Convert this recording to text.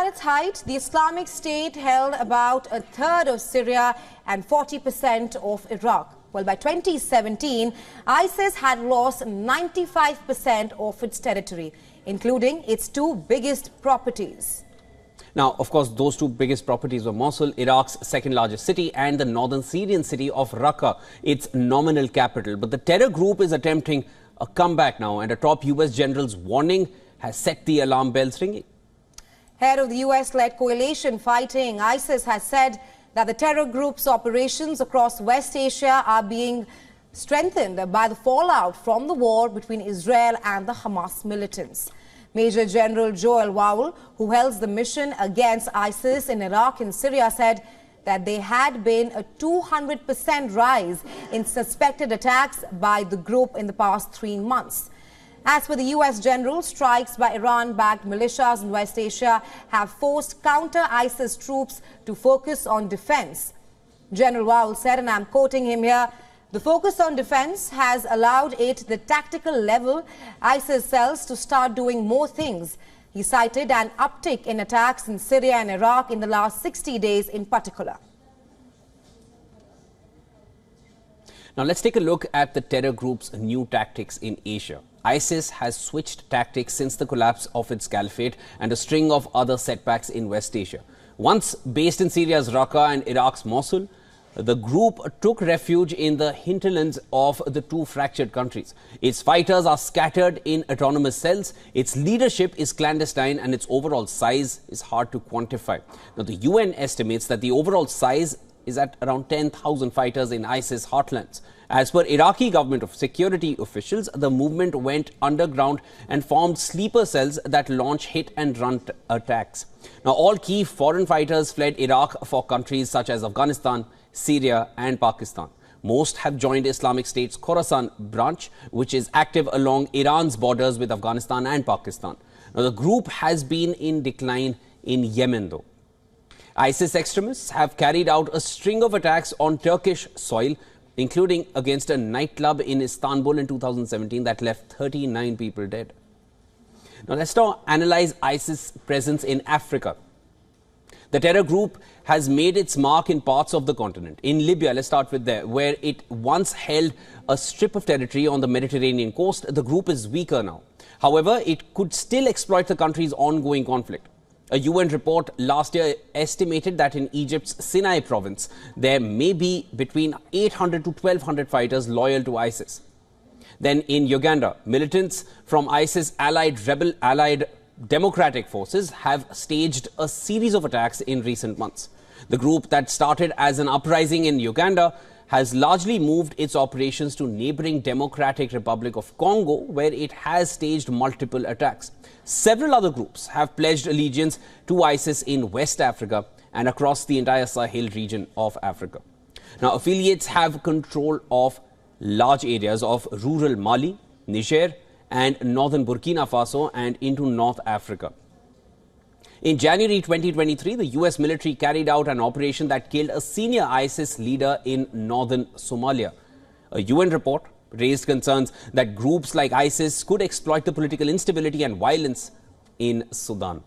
its height, the Islamic State held about a third of Syria and 40% of Iraq. Well, by 2017, ISIS had lost 95% of its territory, including its two biggest properties. Now, of course, those two biggest properties were Mosul, Iraq's second largest city, and the northern Syrian city of Raqqa, its nominal capital. But the terror group is attempting a comeback now, and a top US general's warning has set the alarm bells ringing. Head of the US-led coalition fighting ISIS has said that the terror group's operations across West Asia are being strengthened by the fallout from the war between Israel and the Hamas militants. Major General Joel Vowell, who holds the mission against ISIS in Iraq and Syria, said that there had been a 200% rise in suspected attacks by the group in the past 3 months. As for the US general, strikes by Iran-backed militias in West Asia have forced counter-ISIS troops to focus on defense. General Vowell said, and I'm quoting him here, "The focus on defense has allowed it, the tactical level, ISIS cells to start doing more things." He cited an uptick in attacks in Syria and Iraq in the last 60 days in particular. Now, let's take a look at the terror group's new tactics in Asia. ISIS has switched tactics since the collapse of its caliphate and a string of other setbacks in West Asia. Once based in Syria's Raqqa and Iraq's Mosul, the group took refuge in the hinterlands of the two fractured countries. Its fighters are scattered in autonomous cells, its leadership is clandestine, and its overall size is hard to quantify. Now, the UN estimates that the overall size is at around 10,000 fighters in ISIS heartlands. As per Iraqi government of security officials, the movement went underground and formed sleeper cells that launch hit-and-run attacks. Now, all key foreign fighters fled Iraq for countries such as Afghanistan, Syria and Pakistan. Most have joined Islamic State's Khorasan branch, which is active along Iran's borders with Afghanistan and Pakistan. Now, the group has been in decline in Yemen, though. ISIS extremists have carried out a string of attacks on Turkish soil, including against a nightclub in Istanbul in 2017 that left 39 people dead. Now, let's now analyze ISIS' presence in Africa. The terror group has made its mark in parts of the continent. In Libya, let's start with there, where it once held a strip of territory on the Mediterranean coast, the group is weaker now. However, it could still exploit the country's ongoing conflict. A UN report last year estimated that in Egypt's Sinai province, there may be between 800 to 1,200 fighters loyal to ISIS. Then in Uganda, militants from ISIS-allied democratic forces have staged a series of attacks in recent months. The group that started as an uprising in Uganda has largely moved its operations to neighboring Democratic Republic of Congo, where it has staged multiple attacks. Several other groups have pledged allegiance to ISIS in West Africa and across the entire Sahel region of Africa. Now, affiliates have control of large areas of rural Mali, Niger, and northern Burkina Faso and into North Africa. In January 2023, the US military carried out an operation that killed a senior ISIS leader in northern Somalia. A UN report raised concerns that groups like ISIS could exploit the political instability and violence in Sudan.